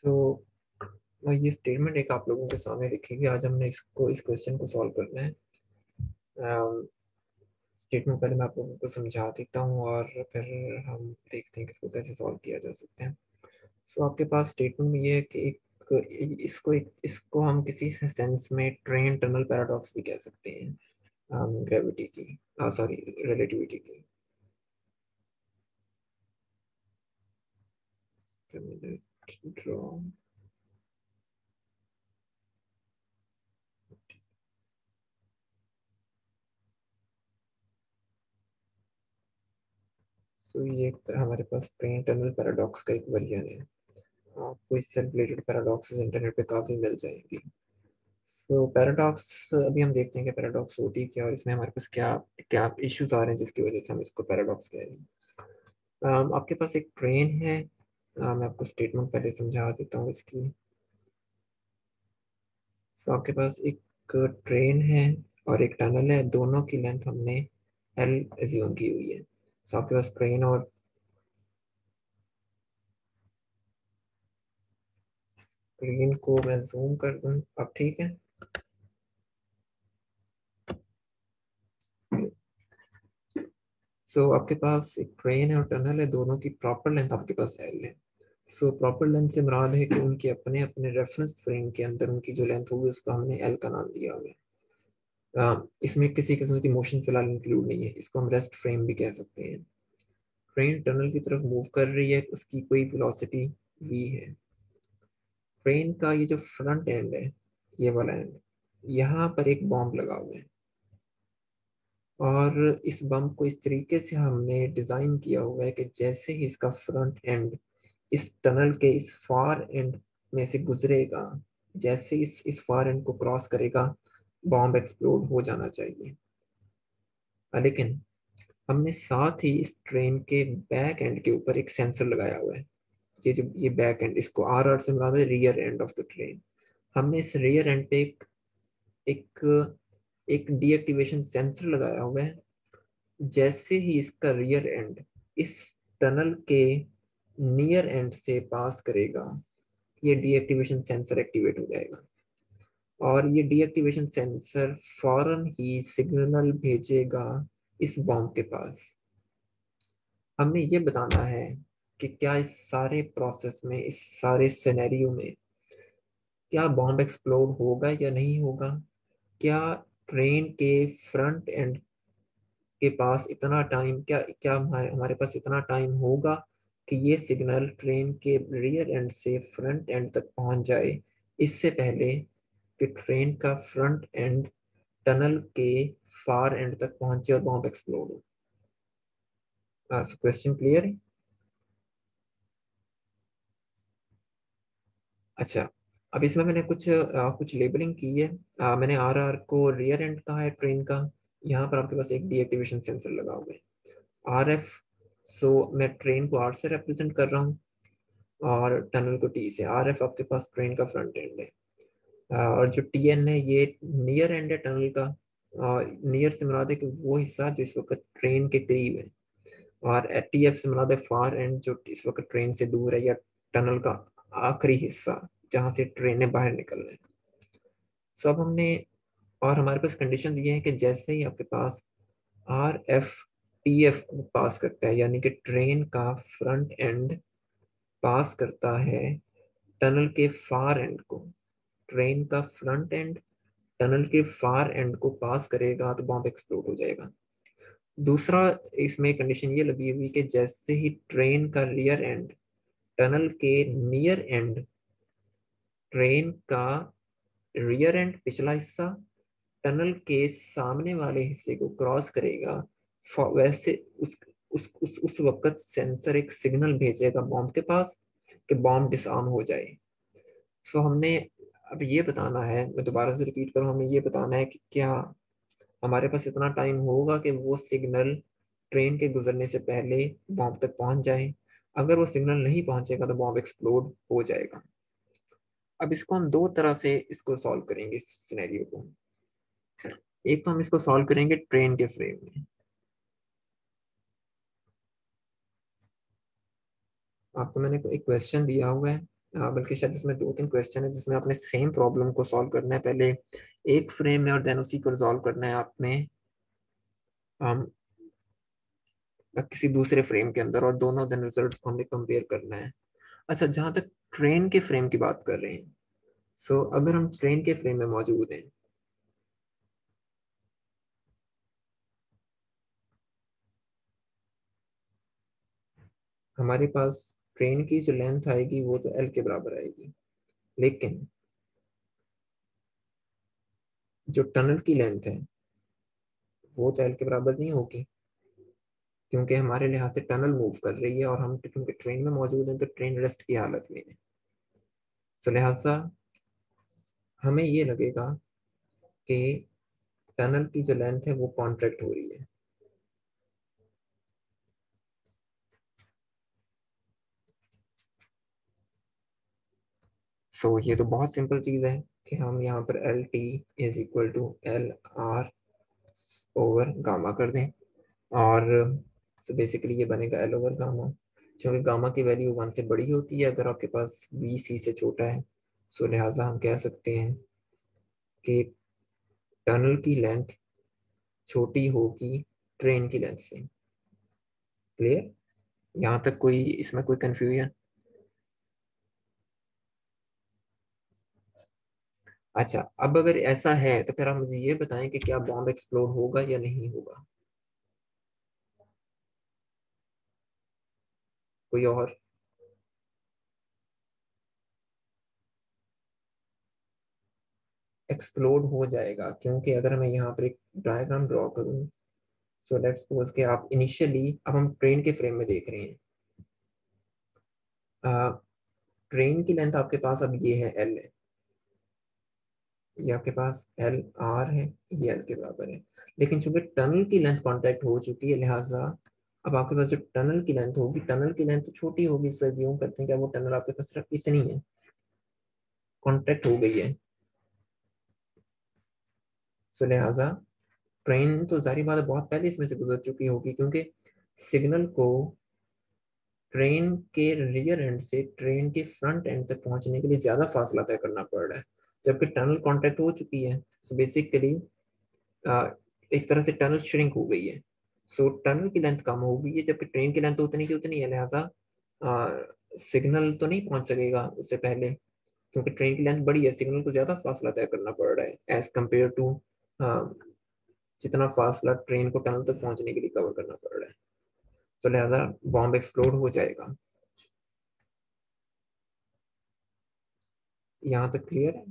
तो ये स्टेटमेंट एक आप लोगों के सामने लिखेंगे। आज हमने इस क्वेश्चन को सॉल्व करना है। स्टेटमेंट पहले मैं आप लोगों को समझा देता हूँ और फिर हम देखते हैं कि इसको कैसे सॉल्व किया जा सकता है। सो आपके पास स्टेटमेंट में ये है कि इसको हम किसी सेंस में ट्रेन टनल पैराडॉक्स भी कह सकते हैं, ग्रेविटी की, सॉरी, रिलेटिविटी की। ड्रॉ। सो ये हमारे पास ट्रेन टनल पैराडॉक्स का एक वर्जन है। आपको इससे रिलेटेड पैराडॉक्स इंटरनेट पे काफ़ी मिल जाएंगी। तो पैराडॉक्स अभी हम देखते हैं कि पैराडॉक्स होती क्या, और इसमें हमारे पास क्या क्या इश्यूज आ रहे हैं जिसकी वजह से हम इसको पैराडॉक्स कह रहे हैं। आपके पास एक ट्रेन है। मैं आपको स्टेटमेंट पहले समझा देता हूँ इसकी। तो आपके पास एक ट्रेन है और एक टनल है, दोनों की लेंथ हमने एल एज्यूम की हुई है। तो आपके पास ट्रेन और ट्रेन को मैं जूम कर दूँ, अब ठीक है। सो आपके पास एक ट्रेन है और टनल है, दोनों की प्रॉपर लेंथ आपके पास एल है। सो प्रॉपर लेंथ से मुराद है कि उनके अपने अपने रेफरेंस फ्रेम के अंदर उनकी जो लेंथ होगी उसको हमने एल का नाम दिया हुआ है। इसमें किसी किस्म की मोशन फिलहाल इंक्लूड नहीं है, इसको हम रेस्ट फ्रेम भी कह सकते हैं। ट्रेन टनल की तरफ मूव कर रही है, उसकी कोई वेलोसिटी v है। ट्रेन का ये जो फ्रंट एंड है, ये वाला एंड, यहाँ पर एक बॉम्ब लगा हुआ है, और इस बम को इस तरीके से हमने डिजाइन किया हुआ है कि जैसे ही इसका फ्रंट एंड इस टनल के इस फार एंड में से गुजरेगा, जैसे इस फार एंड को क्रॉस करेगा, बॉम्ब एक्सप्लोड हो जाना चाहिए। लेकिन हमने साथ ही इस ट्रेन के बैक एंड के ऊपर एक सेंसर लगाया हुआ है। ये बैक एंड, इसको आर आर से मुराद है rear end of the train. हमने इस रियर एंड पे एक एक डीएक्टिवेशन सेंसर लगाया हुआ है। जैसे ही इसका रियर एंड इस टनल के नियर एंड से पास करेगा, ये डीएक्टिवेशन सेंसर एक्टिवेट हो जाएगा, और ये डीएक्टिवेशन सेंसर फौरन ही सिग्नल भेजेगा इस बॉम्ब के पास। हमने ये बताना है कि क्या इस सारे प्रोसेस में, इस सारे सिनेरियो में, क्या बॉम्ब एक्सप्लोड होगा या नहीं होगा। क्या ट्रेन के फ्रंट एंड के पास इतना टाइम, क्या क्या हमारे हमारे पास इतना टाइम होगा कि ये सिग्नल ट्रेन के रियर एंड से फ्रंट एंड तक पहुंच जाए, इससे पहले कि ट्रेन का फ्रंट एंड टनल के फार एंड तक पहुंचे और बॉम्ब एक्सप्लोड हो। क्वेश्चन क्लियर है? अच्छा, अब इसमें मैंने कुछ लेबलिंग की है। मैंने आर आर को रियर एंड कहा है ट्रेन का। यहाँ पर आपके पास एक डीएक्टिवेशन सेंसर लगा हुआ है, आर एफ। सो मैं ट्रेन को आर से रिप्रेजेंट कर रहा हूँ और टनल को टी से। आर एफ आपके पास ट्रेन का फ्रंट एंड है, और जो टी एन है ये नियर एंड है टनल का। नियर से मुराद है कि वो हिस्सा जो इस वक्त ट्रेन के करीब है, और टी एफ से मुराद है फार एंड, जो इस वक्त ट्रेन से दूर है, या टनल का आखिरी हिस्सा जहाँ से ट्रेनें बाहर निकल रही हैं। सो अब हमने, और हमारे पास कंडीशन ये है कि जैसे ही आपके पास आर एफ टी एफ को पास करता है, यानी कि ट्रेन का फ्रंट एंड पास करता है टनल के फार एंड को, ट्रेन का फ्रंट एंड टनल के फार एंड को पास करेगा तो बॉम्ब एक्सप्लोड हो जाएगा। दूसरा, इसमें कंडीशन ये लगी हुई कि जैसे ही ट्रेन का रियर एंड टनल के नियर एंड, ट्रेन का रियर एंड पिछला हिस्सा टनल के सामने वाले हिस्से को क्रॉस करेगा, वैसे उस वक्त सेंसर एक सिग्नल भेजेगा बॉम्ब के पास कि बॉम्ब डिसआर्म हो जाए। सो हमने अब ये बताना है, मैं दोबारा से रिपीट करूँ, हमें ये बताना है कि क्या हमारे पास इतना टाइम होगा कि वो सिग्नल ट्रेन के गुजरने से पहले बॉम्ब तक पहुंच जाए। अगर वो सिग्नल नहीं पहुंचेगा तो बॉम्ब एक्सप्लोड हो जाएगा। अब इसको हम दो तरह से इसको सॉल्व करेंगे, इस सिनेरियो को। एक तो हम इसको सॉल्व करेंगे ट्रेन के फ्रेम में। आपको मैंने एक क्वेश्चन दिया हुआ है, बल्कि शायद इसमें 2-3 क्वेश्चन है जिसमें आपने सेम प्रॉब्लम को सॉल्व करना है पहले एक फ्रेम में और देन उसी को रिजॉल्व करना है आपने किसी दूसरे फ्रेम के अंदर, और दोनों देन रिजल्ट्स को हमने कंपेयर करना है। अच्छा, जहां तक ट्रेन के फ्रेम की बात कर रहे हैं, सो अगर हम ट्रेन के फ्रेम में मौजूद हैं, हमारे पास ट्रेन की जो लेंथ आएगी वो तो एल के बराबर आएगी, लेकिन जो टनल की लेंथ है वो तो एल के बराबर नहीं होगी, क्योंकि हमारे लिहाज से टनल मूव कर रही है और हम क्योंकि ट्रेन में मौजूद हैं तो ट्रेन रेस्ट की हालत में है। तो लिहाजा हमें ये लगेगा कि टनल की जो लेंथ है वो कॉन्ट्रैक्ट हो रही है। सो ये तो बहुत सिंपल चीज है कि हम यहाँ पर L T is equal to L R over gamma कर दें, और सो बेसिकली ये बनेगा एल ओवर गामा, क्योंकि गामा की वैल्यू 1 से बड़ी होती है अगर आपके पास बी सी से छोटा है। सो लिहाजा हम कह सकते हैं कि टनल की लेंथ छोटी होगी ट्रेन की लेंथ से। क्लियर? यहाँ तक कोई इसमें कोई कंफ्यूजन? अच्छा, अब अगर ऐसा है तो फिर आप मुझे ये बताएं कि क्या बॉम्ब एक्सप्लोड होगा या नहीं होगा। कोई और? एक्सप्लोड हो जाएगा, क्योंकि अगर मैं यहाँ पर एक डायग्राम ड्रॉ करूँ, सो लेट्स सपोज कि आप इनिशियली, अब हम ट्रेन के फ्रेम में देख रहे हैं, ट्रेन की लेंथ आपके पास अब ये है एल है, ये आपके पास एल आर है, ये एल के बराबर है। लेकिन चूंकि टनल की लेंथ कांटेक्ट हो चुकी है, लिहाजा अब आपके पास जो टनल की लेंथ होगी, टनल की लेंथ तो छोटी होगी, इसलिए ज्यूम करते हैं कि वो टनल आपके पास सिर्फ इतनी है, कांटेक्ट हो गई है। सो लिहाजा ट्रेन तो जारी बात है बहुत पहले इसमें से गुजर चुकी होगी, क्योंकि सिग्नल को ट्रेन के रियर एंड से ट्रेन के फ्रंट एंड तक पहुंचने के लिए ज्यादा फासला तय करना पड़ रहा है, जबकि टनल कांटेक्ट हो चुकी है। सो बेसिकली एक तरह से टनल श्रिंक हो गई है। सो टनल की लेंथ कम हो गई है, जबकि ट्रेन की लेंथ उतनी की उतनी है, लिहाजा सिग्नल तो नहीं पहुंच सकेगा उससे पहले, क्योंकि ट्रेन की लेंथ बड़ी है, सिग्नल को ज्यादा फासला तय करना पड़ रहा है एज कम्पेयर टू जितना फासला ट्रेन को टनल तक पहुंचने के लिए कवर करना पड़ रहा है। तो लिहाजा बॉम्ब एक्सप्लोड हो जाएगा। यहाँ तक क्लियर है?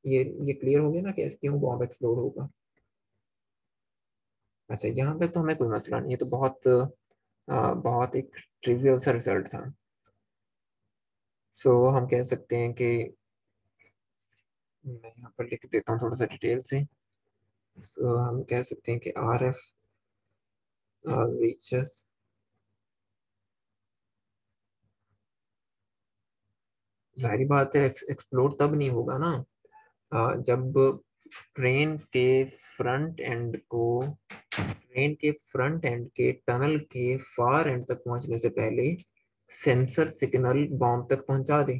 ये क्लियर हो गया ना कि क्यों बॉम्ब एक्सप्लोड होगा। अच्छा, यहाँ पे तो हमें कोई मसला नहीं है, तो बहुत एक ट्रिवियल सा रिजल्ट था। सो हम कह सकते हैं कि मैं यहाँ पर लिख देता हूँ थोड़ा सा डिटेल से। सो हम कह सकते हैं कि आर एफ रीचेस, जाहिर बात है एक्सप्लोड तब नहीं होगा ना जब ट्रेन के फ्रंट एंड को ट्रेन के फ्रंट एंड के टनल के फार एंड तक पहुंचने से पहले सेंसर सिग्नल बॉम्ब तक पहुंचा दे,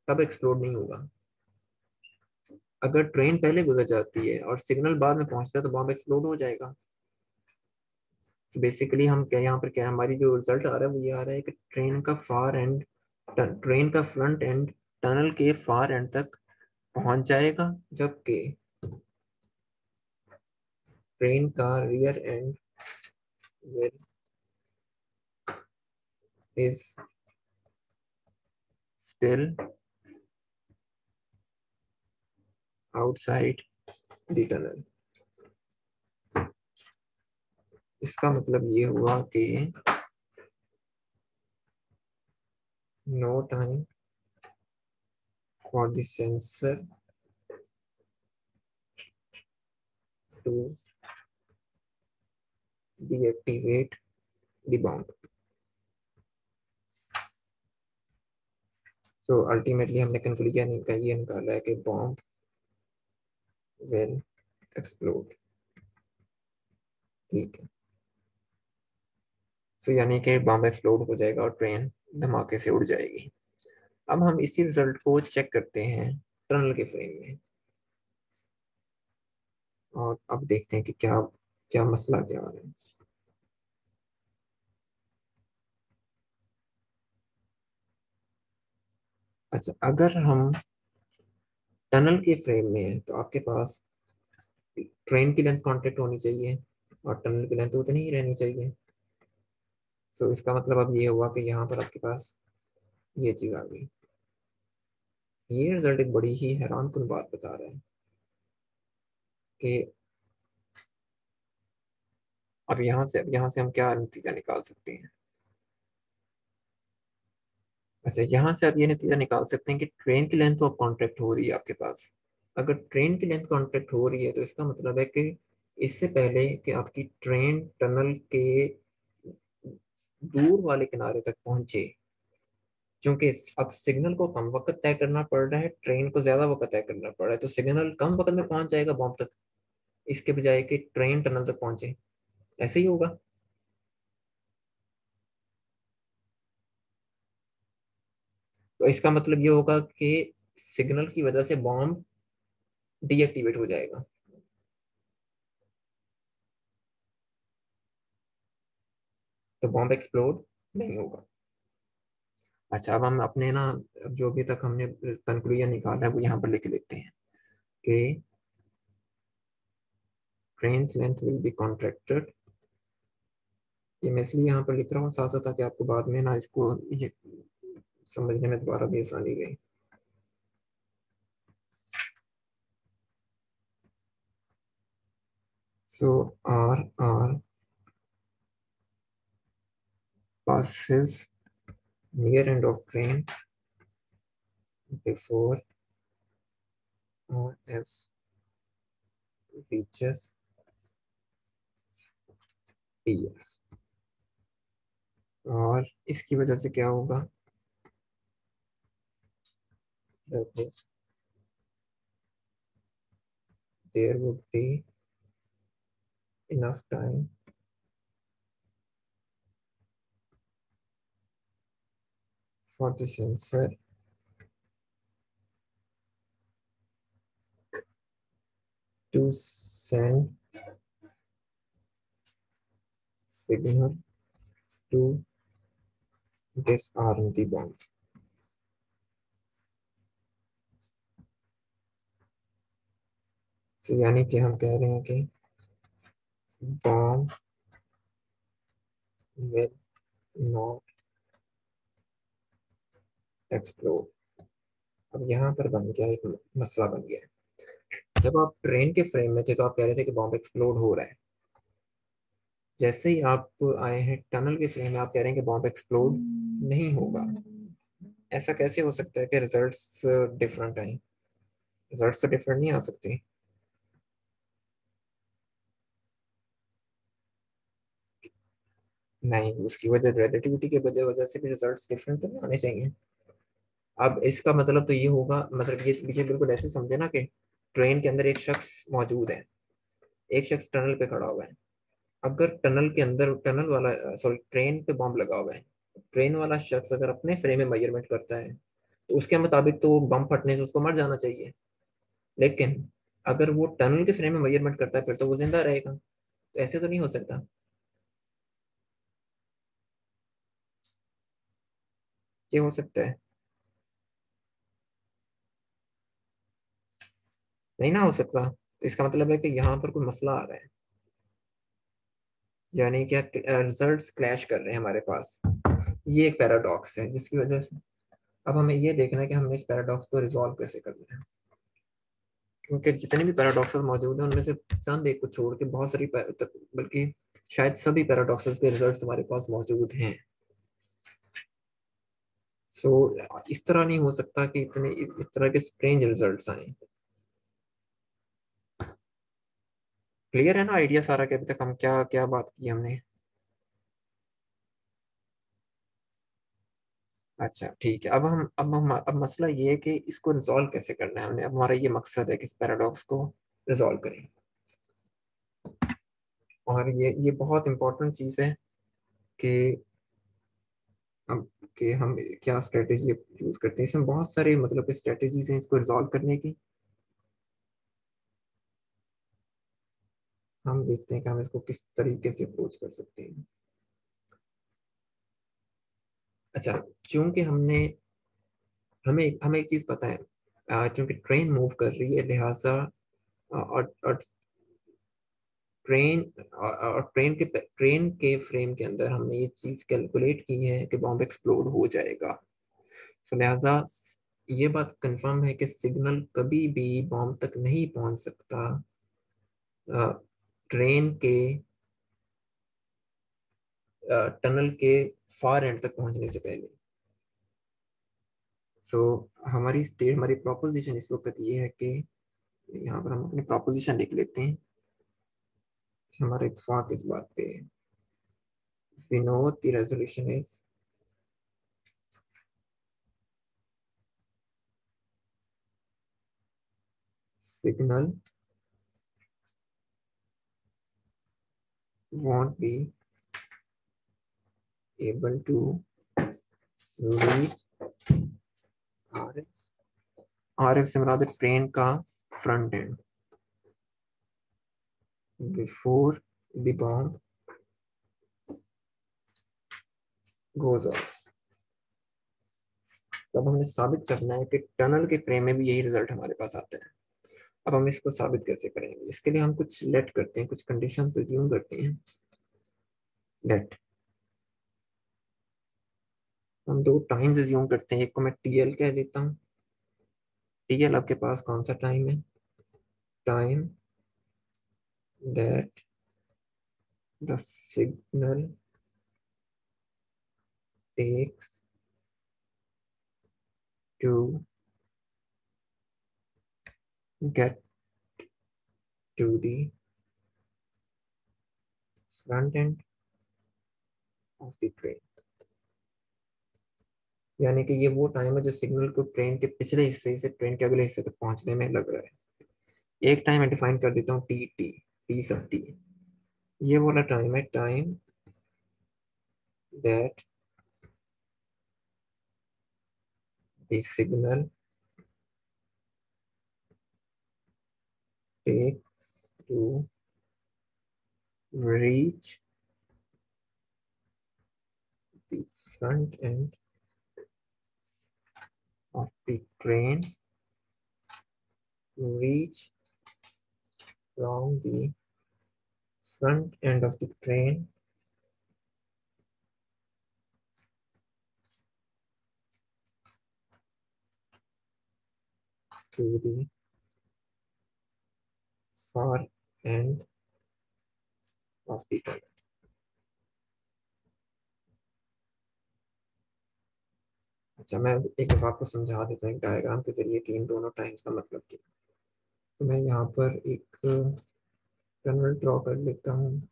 तब एक्सप्लोड नहीं होगा। अगर ट्रेन पहले गुजर जाती है और सिग्नल बाद में पहुंचता है तो बॉम्ब एक्सप्लोड हो जाएगा। तो बेसिकली हम क्या यहाँ पर क्या हमारी जो रिजल्ट आ रहा है वो ये आ रहा है कि ट्रेन का फ्रंट एंड टनल के फार एंड तक पहुंच जाएगा, जबकि ट्रेन का rear end will is still outside the tunnel. इसका मतलब ये हुआ कि no time for the sensor to deactivate the bomb। So ultimately हमने कंक्लूजन ये निकाला है कि बॉम्ब विल एक्सप्लोड। ठीक है, सो यानी कि बॉम्ब एक्सप्लोड हो जाएगा और ट्रेन धमाके से उड़ जाएगी। अब हम इसी रिजल्ट को चेक करते हैं टनल के फ्रेम में, और अब देखते हैं कि क्या क्या मसला क्या आ रहा है। अच्छा, अगर हम टनल के फ्रेम में है तो आपके पास ट्रेन की लेंथ कांटेक्ट होनी चाहिए और टनल की लेंथ उतनी ही रहनी चाहिए। तो इसका मतलब अब ये हुआ कि यहाँ पर आपके पास ये चीज आ गई। ये रिजल्ट एक बड़ी ही हैरान कुन बात बता रहा है कि अब यहाँ से हम क्या नतीजा निकाल सकते हैं। अच्छा, यहाँ से आप ये नतीजा निकाल सकते हैं कि ट्रेन की लेंथ तो अब कॉन्ट्रैक्ट हो रही है आपके पास। अगर ट्रेन की लेंथ कॉन्ट्रैक्ट हो रही है तो इसका मतलब है कि इससे पहले कि आपकी ट्रेन टनल के दूर वाले किनारे तक पहुंचे, क्योंकि अब सिग्नल को कम वक्त तय करना पड़ रहा है, ट्रेन को ज्यादा वक्त तय करना पड़ रहा है, तो सिग्नल कम वक्त में पहुंच जाएगा बॉम्ब तक, इसके बजाय कि ट्रेन टनल तक पहुंचे। ऐसे ही होगा। तो इसका मतलब ये होगा कि सिग्नल की वजह से बॉम्ब डीएक्टिवेट हो जाएगा। तो बॉम्ब एक्सप्लोड नहीं होगा। अच्छा, अब हम अपने ना, अब जो अभी तक हमने कंक्लूजन निकाला है वो यहाँ पर लिख लेते हैं कि train length will be contracted. ये मैं इसलिए यहाँ पर लिख रहा हूँ साथ साथ ताकि आपको बाद में ना इसको ये समझने में दोबारा भी आसानी रहे। So R R passes near end of train before F reaches TF। और इसकी वजह से क्या होगा, that is there would be enough time for the sensor to send signal to disarm the bomb। तो यानी कि हम कह रहे हैं कि bomb will not explode। अब यहाँ पर बन गया एक मसला बन गया। जब आप ट्रेन के फ्रेम में थे तो आप कह रहे थे कि बॉम्ब एक्सप्लोड हो रहा है। जैसे ही आप आए हैं टनल के फ्रेम में, आप कह रहे हैं कि बॉम्ब एक्सप्लोड नहीं होगा। ऐसा कैसे हो सकता है कि रिजल्ट्स डिफरेंट आए? रिजल्ट्स तो डिफरेंट नहीं आ सकते। नहीं, उसकी वजह रिलेटिविटी के वजह वजह से भी रिजल्ट्स डिफरेंट तो नहीं आने चाहिए। अब इसका मतलब तो ये होगा, मतलब ये बिल्कुल ऐसे समझे ना कि ट्रेन के अंदर एक शख्स मौजूद है, एक शख्स टनल पे खड़ा हुआ है। अगर टनल के अंदर टनल वाला, सॉरी, ट्रेन पे बॉम्ब लगा हुआ है, ट्रेन वाला शख्स अगर अपने फ्रेम में मेजरमेंट करता है तो उसके मुताबिक तो बम फटने से उसको मर जाना चाहिए। लेकिन अगर वो टनल के फ्रेम में मेजरमेंट करता है फिर तो वो जिंदा रहेगा। तो ऐसे तो नहीं हो सकता। ये हो सकता है? नहीं ना हो सकता, तो इसका मतलब है कि यहाँ पर कोई मसला आ रहा है, यानी क्या रिजल्ट्स क्लैश कर रहे हैं हमारे पास। ये एक पैराडॉक्स है जिसकी वजह से अब हमें ये देखना है कि हमने इस पैराडॉक्स को रिजॉल्व कैसे करना है। क्योंकि जितने भी पैराडॉक्सेस मौजूद हैं उनमें से चंद एक को छोड़ के बहुत सारी बल्कि शायद सभी पैराडॉक्सेस के रिजल्ट्स हमारे पास मौजूद हैं। सो इस तरह नहीं हो सकता कि इतने इस तरह के स्ट्रेंज रिजल्ट्स आए। क्लियर है ना आइडिया सारा कि अभी तक हम क्या क्या बात की हमने? अच्छा ठीक है, अब मसला ये है कि इसको रिजॉल्व कैसे करना है हमने। अब हमारा ये मकसद है कि इस पैराडॉक्स को रिजॉल्व करें। और ये बहुत इंपॉर्टेंट चीज़ है कि अब कि हम क्या स्ट्रेटेजी यूज करते हैं। इसमें बहुत सारे मतलब स्ट्रेटेजीज हैं इसको रिजॉल्व करने की। हम देखते हैं कि हम इसको किस तरीके से अप्रोच कर सकते हैं। अच्छा, चूंकि हमें हमें एक चीज पता है, क्योंकि ट्रेन मूव कर रही है, लिहाजा और ट्रेन और ट्रेन के फ्रेम के अंदर हमने ये चीज कैलकुलेट की है कि बॉम्ब एक्सप्लोड हो जाएगा। तो लिहाजा ये बात कंफर्म है कि सिग्नल कभी भी बॉम्ब तक नहीं पहुंच सकता ट्रेन के टनल के फार एंड तक पहुंचने से पहले। सो हमारी प्रोपोजिशन इस वक्त ये है कि यहाँ पर हम अपनी प्रोपोजिशन लिख लेते हैं। हमारा इत्तेफाक इस बात पे है। We know the resolution is signal won't be able to reach RF। RF से मुराद ट्रेन का front end before the bomb goes off. तब हमने साबित करना है कि टनल के फ्रेम में भी यही रिजल्ट हमारे पास आता है। अब हम इसको साबित कैसे करेंगे? इसके लिए हम कुछ लेट करते हैं, कुछ कंडीशंस अज्यूम करते हैं। लेट हम दो टाइम्स अज्यूम करते हैं। एक को मैं टीएल कह देता हूँ। टीएल आपके पास कौन सा टाइम है? Time that the signal takes to get to the front end of the train। यानी कि ये वो टाइम है जो सिग्नल को ट्रेन के पिछले हिस्से से ट्रेन के अगले हिस्से तक पहुंचने में लग रहा है। एक टाइम मैं डिफाइन कर देता हूँ T T, T sub T. ये वाला टाइम है time that the signal takes to reach the front end of the train, reach from the front end of the train to the far end of the tunnel। अच्छा, मैं एक दफा आपको समझा देता हूँ एक डायग्राम के जरिए कि इन दोनों टाइम्स का मतलब क्या है। तो मैं यहाँ पर एक टनल ड्रॉ कर लेता हूँ।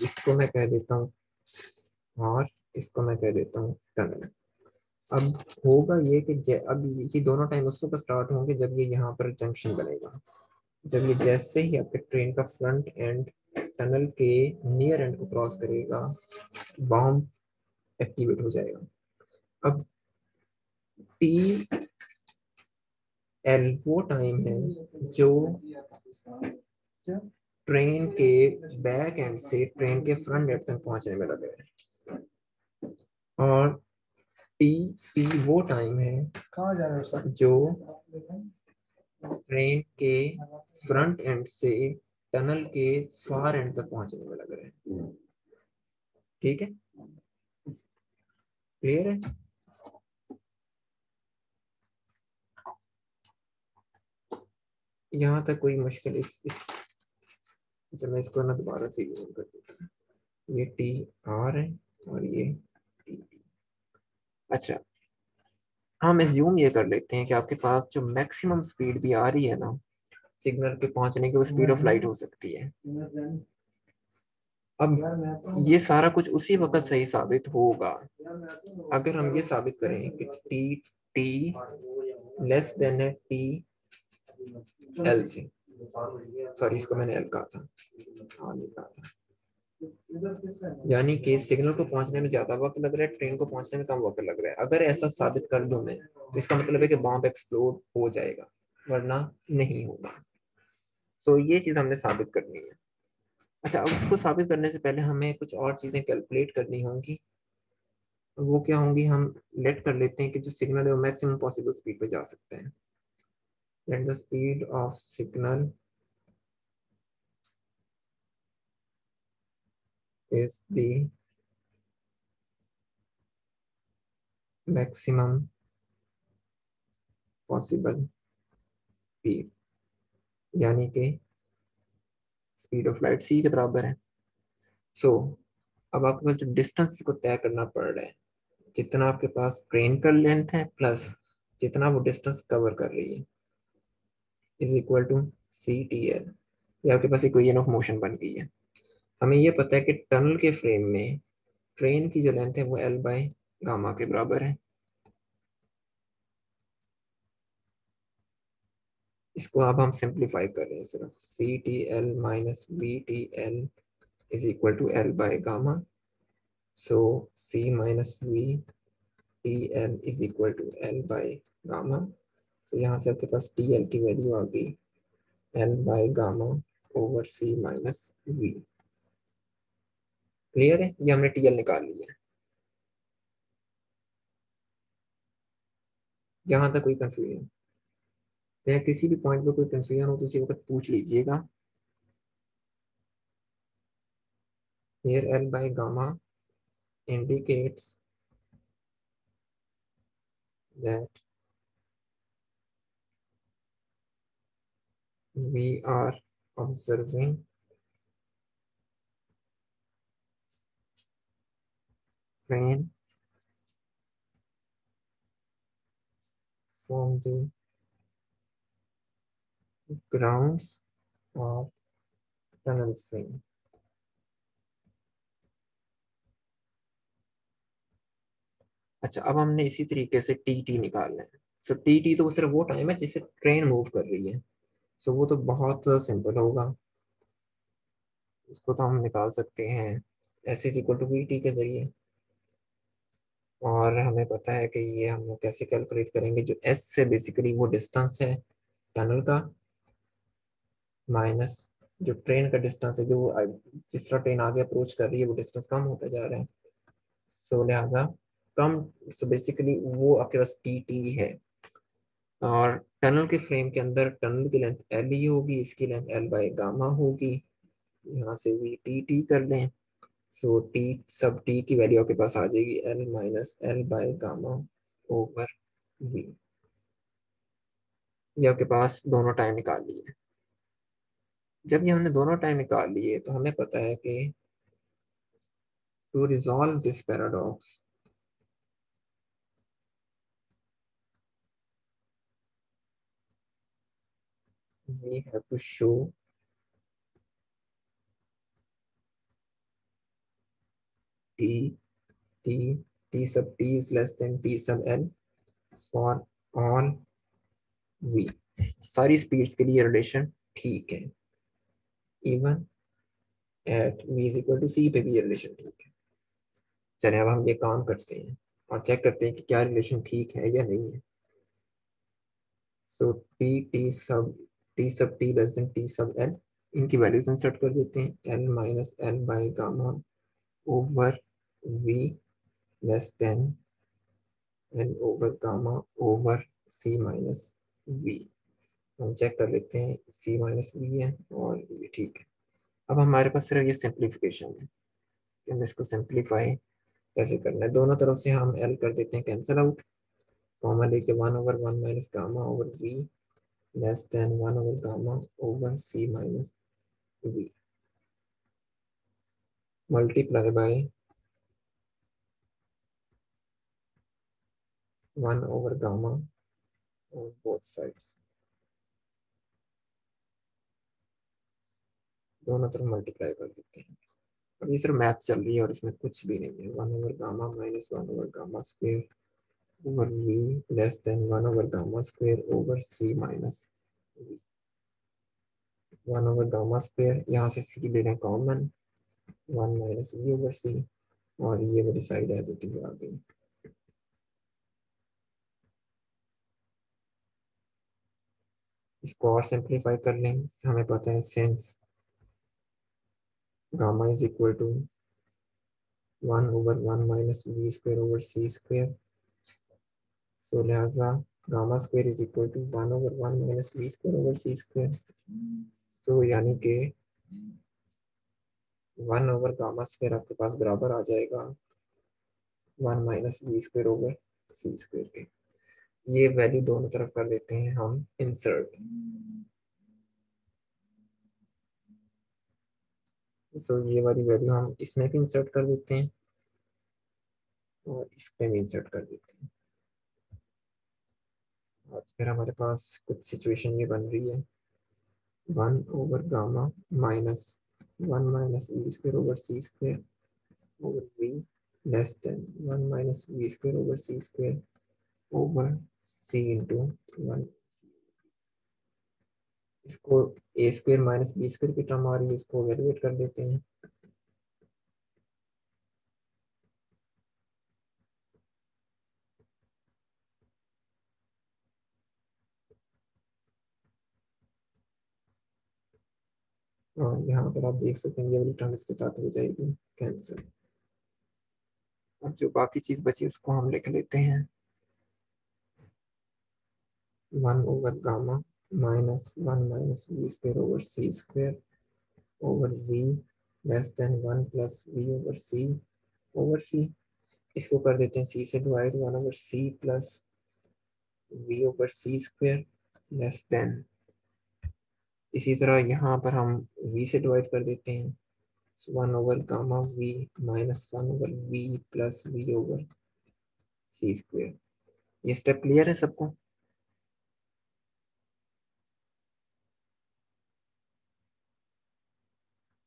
इसको मैं कह देता हूँ और इसको मैं कह देता हूँ टनल। अब होगा ये कि अब ये दोनों टाइम उस वक्त स्टार्ट होंगे जब ये यहाँ पर जंक्शन बनेगा। जब ये जैसे ही आपके ट्रेन का फ्रंट एंड टनल के नियर एंड को क्रॉस करेगा, बॉम्ब एक्टिवेट हो जाएगा। अब टी एल वो टाइम है जो ट्रेन के बैक एंड से ट्रेन के फ्रंट एंड तक पहुंचने में लगे। और टी टी वो टाइम है कहाँ जा रहे हो सर, जो ट्रेन के फ्रंट एंड से टनल के फार एंड तक पहुंचने में लग रहे हैं। ठीक है, क्लियर है? यहाँ तक कोई मुश्किल इस अच्छा, मैं इसको ना दोबारा से यूज कर देता हूँ। ये टी आर है और ये टी टी। अच्छा, हम एज्यूम ये कर लेते हैं कि आपके पास जो मैक्सिमम स्पीड भी आ रही है ना, सिग्नल के पहुंचने की वो स्पीड ऑफ लाइट हो सकती है। अब ये सारा कुछ उसी वक्त सही साबित होगा अगर हम ये साबित करें कि टी टी लेस देन है टी एल से। सॉरी, इसको मैंने एल कहा था, हाँ नहीं कहा था। यानी कि सिग्नल को पहुंचने में ज्यादा वक्त लग रहा है, ट्रेन को पहुंचने में कम वक्त लग रहा है। अगर ऐसा साबित कर दूं मैं, तो इसका मतलब है कि बॉम्ब एक्सप्लोड हो जाएगा, वरना नहीं होगा। सो ये चीज हमने साबित करनी है। अच्छा, अब उसको साबित करने से पहले हमें कुछ और चीजें कैलकुलेट करनी होंगी। वो क्या होंगी, हम लेट कर लेते हैं कि जो सिग्नल है वो मैक्सिमम पॉसिबल स्पीड पे जा सकते हैं। Let the speed of signal is the maximum possible speed, यानी कि स्पीड ऑफ लाइट सी के बराबर है। सो अब आपके पास जो डिस्टेंस को तय करना पड़ रहा है, जितना आपके पास ट्रेन का लेंथ है प्लस जितना वो डिस्टेंस कवर कर रही है, is equal to C T L. ये आपके पास इक्वेशन ऑफ मोशन बन गई है। हमें ये पता है कि टनल के फ्रेम में ट्रेन की जो लेंथ है वो एल बाई गामा के बराबर है। इसको अब हम सिंप्लीफाई कर रहे हैं, सिर्फ C T L minus V T L is equal to L by gamma. So C minus V TL is equal to L by gamma. तो यहाँ से आपके पास TL की वैल्यू आ गई L by gamma over C minus V। Clear है, ये हमने TL निकाल लिया है। यहाँ तक कोई कंफ्यूजन है? किसी भी पॉइंट पे कोई कंफ्यूजन हो तो उसी वक्त पूछ लीजिएगा। Here L by gamma indicates that we are observing train from the grounds of tunnel frame। अच्छा, अब हमने इसी तरीके से टी टी निकालना है। सो टी टी तो वो सिर्फ वो टाइम है जिससे ट्रेन मूव कर रही है। सो वो तो बहुत सिंपल होगा, उसको तो हम निकाल सकते हैं S is equal to V T के जरिए। और हमें पता है कि ये हम लोग कैसे कैलकुलेट करेंगे, जो एस से बेसिकली वो डिस्टेंस है टनल का, माइनस जो ट्रेन का डिस्टेंस है, जो जिस तरह ट्रेन आगे अप्रोच कर रही है वो डिस्टेंस कम होता जा रहा है। सो लिहाजा कम, सो बेसिकली वो आपके पास टी टी है। और टनल के फ्रेम के अंदर टनल की लेंथ एल ही होगी, इसकी लेंथ एल बाई गामा होगी। यहाँ से वी टी टी कर लें। सो टी सब टी की वैल्यू आपके पास आ जाएगी L minus L by gamma over V. ये आपके पास दोनों टाइम निकाल लिए। जब ये हमने दोनों टाइम निकाल लिए तो हमें पता है कि to resolve this paradox we have to show t t t sub t is less than t sub l for all v। सारी स्पीड्स के लिए रिलेशन ठीक है, even at v is equal to c पे भी ये relation ठीक है। चलिए अब हम ये काम करते हैं और चेक करते हैं कि क्या रिलेशन ठीक है या नहीं है। So T sub T less than T sub L, इनकी वैल्यूज इंसर्ट कर देते हैं। L minus L by gamma over V less than L over gamma over C minus V. हम चेक कर लेते हैं, सी माइनस वी है और वी ठीक है। अब हमारे पास सिर्फ ये सिंप्लीफिकेशन है कि हम इसको सिंप्लीफाई कैसे करना है। दोनों तरफ से हम एल कर देते हैं कैंसिल आउट, कॉमन लेके one over one minus gamma over V less than one over gamma over C minus V multiply by one over gamma on both sides। दोनों तरफ मल्टीप्लाई कर देते हैं। अब ये सिर्फ मैथ चल रही है और इसमें कुछ भी नहीं है। 1/गामा माइनस 1/गामा square over V less than 1/गामा स्क्वेयर ओवर सी माइनस 1/गामा स्क्वेयर, यहाँ से सी ले लें common, 1 minus V over C, और ये वाली साइड एज इट इज आ गई। इसको और सिंप्लीफाई कर लें, हमें पता है since gamma is equal to 1/1 minus V square over C square, so लिहाजा gamma square is equal to 1/1 minus V square over C square. तो यानी कि 1/गामा स्क्वेयर आपके पास बराबर आ जाएगा 1 minus V square over C square के। ये वैल्यू दोनों तरफ कर देते हैं हम इंसर्ट। सो ये वाली वैल्यू हम इसमें भी इंसर्ट कर देते हैं और इसमें भी इंसर्ट कर देते हैं, और फिर हमारे पास कुछ सिचुएशन ये बन रही है 1/गामा minus 1 minus V square over C square over V less than 1 minus V square over C square over C into 1। इसको A square minus B square की टर्म आ रही है, इसको एवेलुएट कर देते हैं। और यहाँ पर आप देख सकते हैं ये वाली टर्म इसके साथ हो जाएगी कैंसिल। अब जो बाकी चीज बची उसको हम लिख लेते हैं 1/गामा minus 1 minus V square over C square over V less than 1 plus V over C. इसको कर देते हैं सी से divide, 1/c plus V over C square less than, इसी तरह यहाँ पर हम v से डिवाइड कर देते हैं, 1/गामा v minus 1/v plus V over C square. ये स्टेप क्लियर है सबको?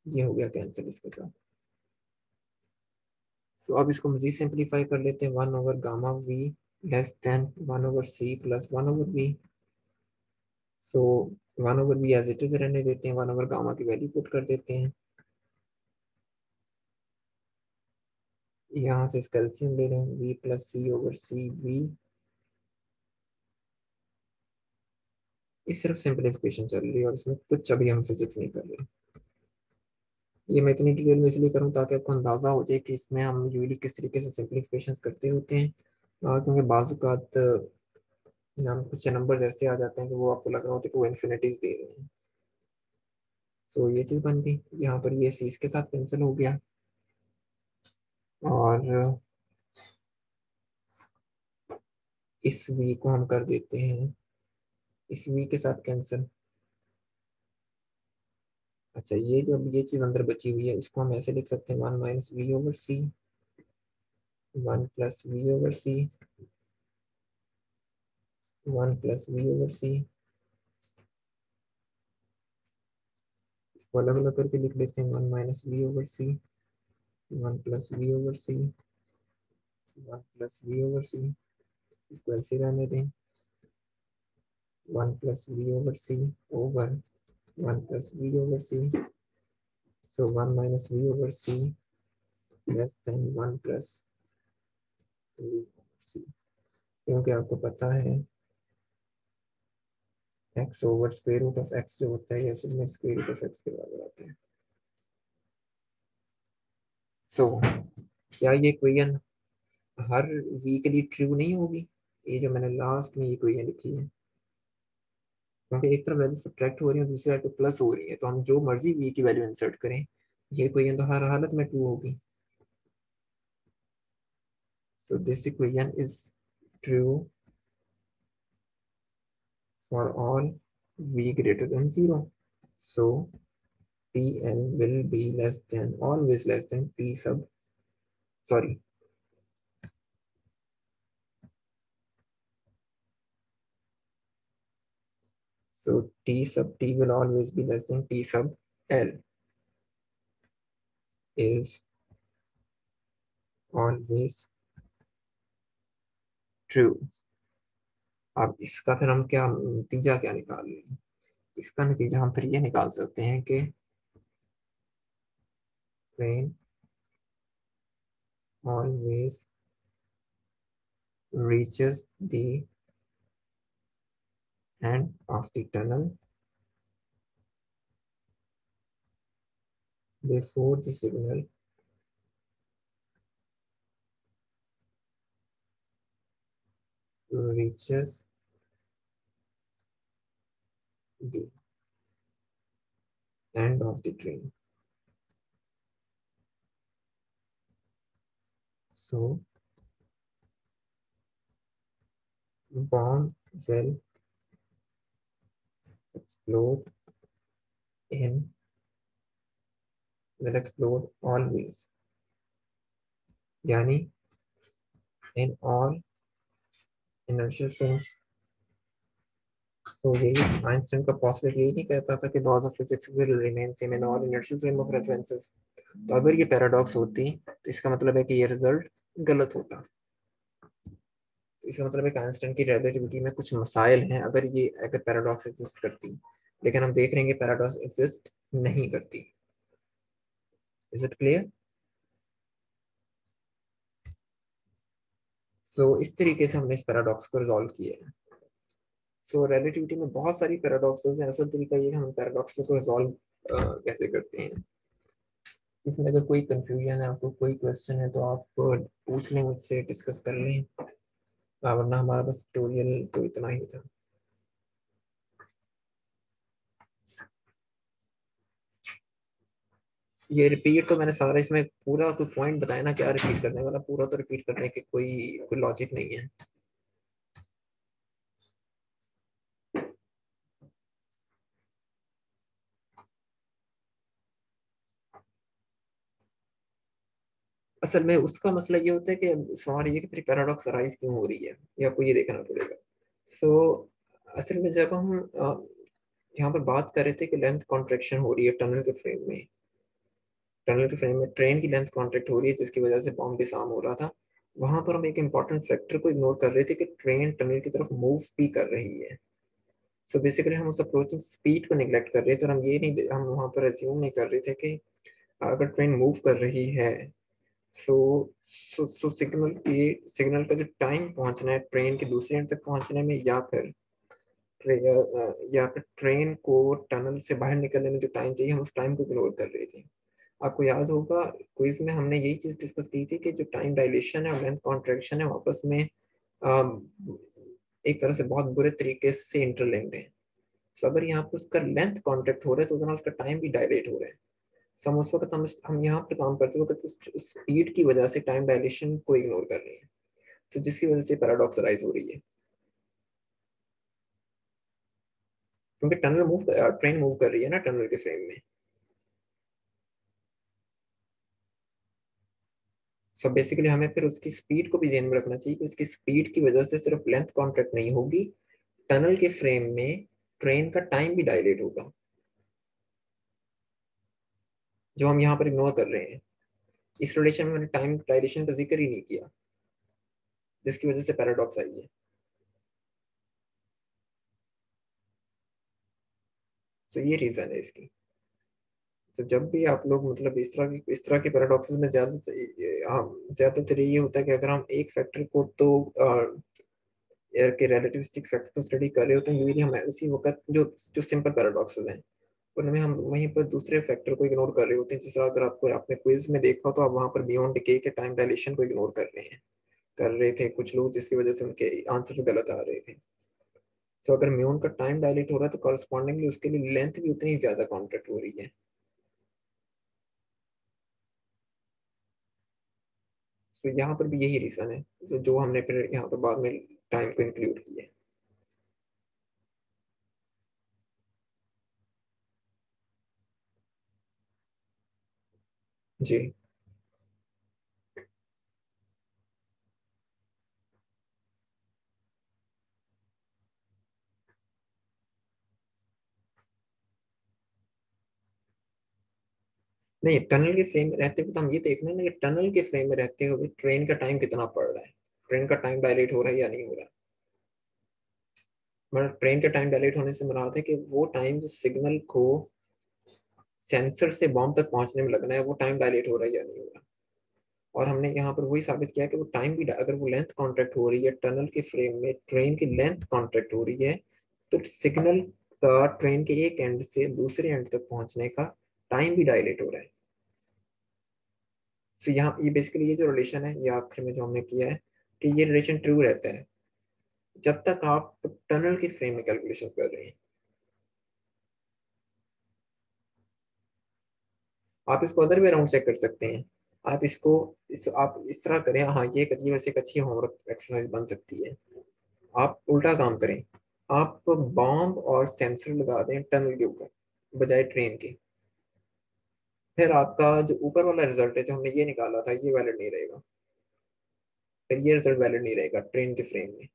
ये हो गया कैंसिल इसके साथ। सो अब इसको मजीद सिंप्लीफाई कर लेते हैं, 1/गामा v less than 1/c plus 1/v। So 1/v as it is रहने देते हैं, 1/गामा की वैल्यू पुट कर देते हैं, यहाँ से इसका एलसीएम ले रहे हैं, v plus C over C V. इस सिर्फ सिंप्लीफिकेशन चल रही है और इसमें कुछ अभी हम फिजिक्स नहीं कर रहे। ये मैं इतनी डिटेल में इसलिए करूँ ताकि आपको अंदाजा हो जाए कि इसमें हम यूजली किस तरीके से सिंप्लीफिकेशन करते होते हैं, क्योंकि बाज़ हम कुछ नंबर्स ऐसे आ जाते हैं कि वो आपको लग रहा होता है कि वो इन्फिनिटीज दे रहे हैं। सो ये चीज़ बन गई, यहाँ पर ये सी इसके साथ कैंसिल हो गया, और इस वी को हम कर देते हैं इस वी के साथ कैंसिल। अच्छा, ये जो अब ये चीज़ अंदर बची हुई है इसको हम ऐसे लिख सकते हैं 1 minus V over C, 1 plus V over C, 1 plus V over C. इसको अलग अलग करके लिख लेते हैं, 1 minus V over C, 1 plus V over C, 1 plus V over C. इसको ऐसे रहने दें, 1 plus V over C over 1 plus V over C. So 1 minus V over C less than 1 plus V over C, क्योंकि आपको पता है X over square root of X जो होता है असल में स्क्वायर रूट ऑफ एक्स के बराबर आता है। सो क्या ये इक्वेशन हर वी के लिए ट्रू नहीं होगी? ये जो मैंने लास्ट में ये इक्वेशन लिखी है, क्योंकि एक तरफ वैल्यू सब्ट्रैक्ट हो रही है दूसरी साइड पे प्लस हो रही है, तो हम जो मर्जी वी की वैल्यू इंसर्ट करें ये इक्वेशन तो हर हालत में ट्रू होगी। So this equation is true for all v greater than 0, so pn will be less than, always less than p sub, sorry, so t sub t will always be less than t sub l। is always true। अब इसका फिर हम क्या नतीजा क्या निकाल रहे हैं? इसका नतीजा हम फिर ये निकाल सकते हैं कि train always reaches the end of the tunnel before the signal reaches the end of the train। So bomb will explode in will explode always, यानी in all inertial frames। तो यही आइंस्टाइन का पोस्टुलेट यही नहीं कहता था कि laws of physics will remain same in all inertial frame of references. तो अगर ये पैराडॉक्स होती तो इसका मतलब है कि ये रिजल्ट गलत होता। तो इसका मतलब है कि आइंस्टाइन की रिलेटिविटी में कुछ मसाइल हैं अगर पैराडॉक्स एग्जिस्ट करती, लेकिन हम देख रहे हैं कि पैराडॉक्स एग्जिस्ट नहीं करती। Is it clear? सो इस तरीके से हमने इस पैराडॉक्स को रिजॉल्व किया है। सो रिलेटिविटी में बहुत सारी पैराडॉक्सेस हैं। असल तरीका ये है हम पैराडॉक्स को रिजॉल्व कैसे करते हैं। इसमें अगर कोई कंफ्यूजन है, आपको कोई क्वेश्चन है, तो आप पूछ लें मुझसे, डिस्कस कर लें। वरना हमारा बस ट्यूटोरियल तो इतना ही था। ये रिपीट तो मैंने सारा इसमें पूरा कोई पॉइंट बताया ना, क्या रिपीट करने वाला, पूरा तो रिपीट करने के कोई कोई लॉजिक नहीं है। असल में उसका मसला ये होता है कि सवाल ये कि फिर पैराडॉक्स अराइज क्यों हो रही है, या आपको ये देखना पड़ेगा। सो असल में जब हम यहाँ पर बात कर रहे थे कि लेंथ कॉन्ट्रेक्शन हो रही है टनल के फ्रेम में ट्रेन की लेंथ कॉन्ट्रैक्ट हो रही है, जिसकी वजह से बॉम्ब डिसआर्म हो रहा था। वहां पर हम एक इंपॉर्टेंट फैक्टर को इग्नोर कर रहे थे कि ट्रेन टनल की तरफ मूव भी कर रही है। सो बेसिकली हम उस अप्रोचिंग स्पीड को निगलेक्ट कर रहे थे, और हम वहां पर एज्यूम नहीं कर रहे थे कि अगर ट्रेन मूव कर रही है, सो सिग्नल का जो टाइम पहुंचना है ट्रेन के दूसरे एंड तक पहुंचने में, या फिर ट्रेन को टनल से बाहर निकलने में जो टाइम चाहिए, हम उस टाइम को इग्नोर कर रहे थे। आपको याद होगा क्विज में हमने यही चीज डिस्कस की थी कि जो टाइम डायलेशन है और लेंथ कॉन्ट्रैक्शन है, आपस में एक तरह से बहुत बुरे तरीके से इंटरलिंक्ड है। सो अगर यहाँ पर उसका लेंथ कॉन्ट्रैक्ट हो रहा है तो उतना उसका टाइम भी डायलेट हो रहा है। सो हम उस वक्त हम यहाँ पर काम करते वक्त उस स्पीड की वजह से टाइम डायलेशन को इग्नोर कर रहे हैं। सो जिसकी वजह से पैराडॉक्स राइज हो रही है, क्योंकि ट्रेन मूव कर रही है ना टनल के फ्रेम में। सो बेसिकली हमें फिर उसकी स्पीड को भी ध्यान में रखना चाहिए कि उसकी स्पीड की वजह से सिर्फ लेंथ कॉन्ट्रैक्ट नहीं होगी, टनल के फ्रेम में ट्रेन का टाइम भी डायलेट होगा, जो हम यहाँ पर इग्नोर कर रहे हैं। इस रिलेशन में मैंने टाइम डायलेशन का जिक्र ही नहीं किया, जिसकी वजह से पैराडॉक्स आई है। तो ये रीजन है इसकी। तो जब भी आप लोग मतलब इस तरह के पैराडॉक्सेस में ज्यादातर ये होता है कि अगर हम एक फैक्टर को तो एयर के रिलेटिविस्टिक फैक्टर को स्टडी कर रहे होते हैं, यूजली हम उसी वक्त जो जो सिंपल पैराडॉक्सेस हैं उनमें हम वहीं पर दूसरे फैक्टर को इग्नोर कर रहे होते हैं। जिस तरह अगर आपको आपने क्विज में देखा तो आप वहां पर बियॉन्ड डिके के टाइम डायलेशन को इग्नोर कर रहे थे कुछ लोग, जिसकी वजह से उनके आंसर गलत आ रहे थे। तो अगर म्यून का टाइम डायलेट हो रहा है तो कॉरेस्पॉन्डिंगली उसके लिए लेंथ भी उतनी ही ज्यादा कॉन्ट्रैक्ट हो रही है। तो यहाँ पर भी यही रीजन है, जो हमने फिर यहाँ पर बाद में टाइम को इंक्लूड किया है। जी। नहीं, टनल के फ्रेम में रहते हुए तो हम ये देखना है ना कि टनल के फ्रेम में रहते हुए ट्रेन का टाइम कितना पड़ रहा है, ट्रेन का टाइम डायलेट हो रहा है या नहीं हो रहा है। मतलब ट्रेन का टाइम डायलेट होने से मुराद है कि वो टाइम जो सिग्नल को सेंसर से बॉम्ब तक पहुंचने में लगना है, वो टाइम डायलेट हो रहा है या नहीं हो रहा। और हमने यहाँ पर वही साबित किया कि वो टाइम भी, अगर वो लेंथ कॉन्ट्रैक्ट हो रही है टनल के फ्रेम में, ट्रेन की लेंथ कॉन्ट्रैक्ट हो रही है, तो सिग्नल का ट्रेन के एक एंड से दूसरे एंड तक पहुंचने का टाइम भी डायलेट हो रहा है। तो यहाँ ये बेसिकली ये जो रिलेशन है, ये आखिर में जो हमने किया है कि ये रिलेशन ट्रू रहता है जब तक आप टनल के फ्रेम में कैलकुलेशन कर रहे हैं। आप इसको अदर वे अराउंड चेक कर सकते हैं। आप आप इस तरह करें, हाँ ये एक अजीब, वैसे एक अच्छी होमवर्क एक्सरसाइज बन सकती है। आप उल्टा काम करें, आप बॉम्ब और सेंसर लगा दें टनल के ऊपर बजाय ट्रेन के। फिर आपका जो ऊपर वाला रिजल्ट है जो हमने ये निकाला था, ये वैलिड नहीं रहेगा। फिर ये रिजल्ट वैलिड नहीं रहेगा ट्रेन के फ्रेम में।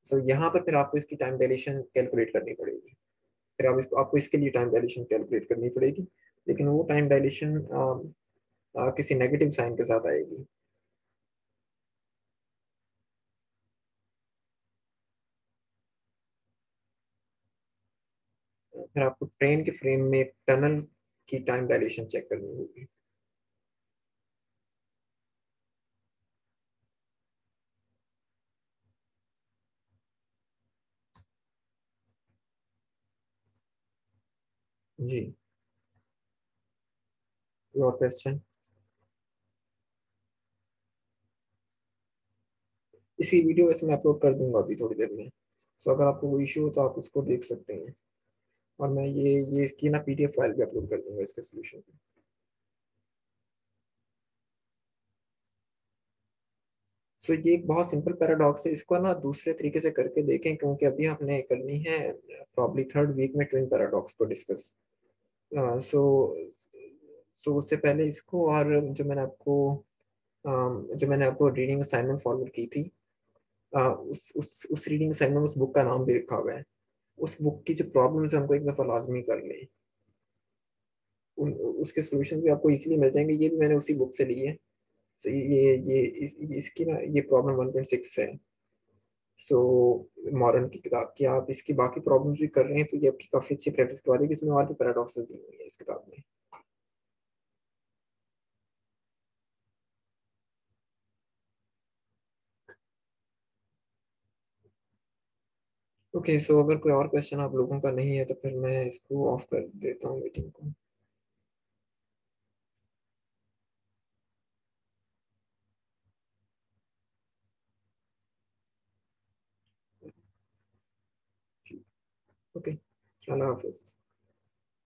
सो यहाँ पर फिर आपको इसकी टाइम वेरिएशन कैलकुलेट करनी पड़ेगी। फिर आपको इसके लिए टाइम डायलेशन कैलकुलेट करनी पड़ेगी, लेकिन वो टाइम डायलेशन किसी नेगेटिव साइन के साथ आएगी। फिर आपको ट्रेन के फ्रेम में टनल की टाइम डायलेशन चेक करनी होगी। जी। और क्वेश्चन, इसी वीडियो वैसे मैं अपलोड कर दूंगा अभी थोड़ी देर में। सो अगर आपको कोई इशू हो तो आप उसको देख सकते हैं। और मैं ये इसकी ना पीडीएफ फाइल भी अपलोड कर दूंगा इसके सोल्यूशन की। सो ये एक बहुत सिंपल पैराडॉक्स है, इसको ना दूसरे तरीके से करके देखें, क्योंकि अभी आपने करनी है प्रॉब्ली थर्ड वीक में ट्विन पैराडॉक्स को डिस्कस। सो सो उससे पहले इसको, और जो मैंने आपको रीडिंग असाइनमेंट फॉरवर्ड की थी, उस रीडिंग असाइनमेंट में उस बुक का नाम भी लिखा हुआ है। उस बुक की जो प्रॉब्लम्स है हमको एक दफ़ा लाजमी कर लें। उसके सॉल्यूशन भी आपको इजीली मिल जाएंगे, ये भी मैंने उसी बुक से ली है। सो इसकी ना ये प्रॉब्लम 1.6 है। सो मॉडर्न की किताब की आप इसकी बाकी प्रॉब्लम्स भी कर रहे हैं तो ये आपकी काफ़ी अच्छी प्रैक्टिस करवा देगी। इसमें और भी पैराडॉक्सेस दी हुई है इस किताब में। ओके, सो अगर कोई और क्वेश्चन आप लोगों का नहीं है तो फिर मैं इसको ऑफ कर देता हूँ मीटिंग को। ओके, अल्लाह हाफिज़।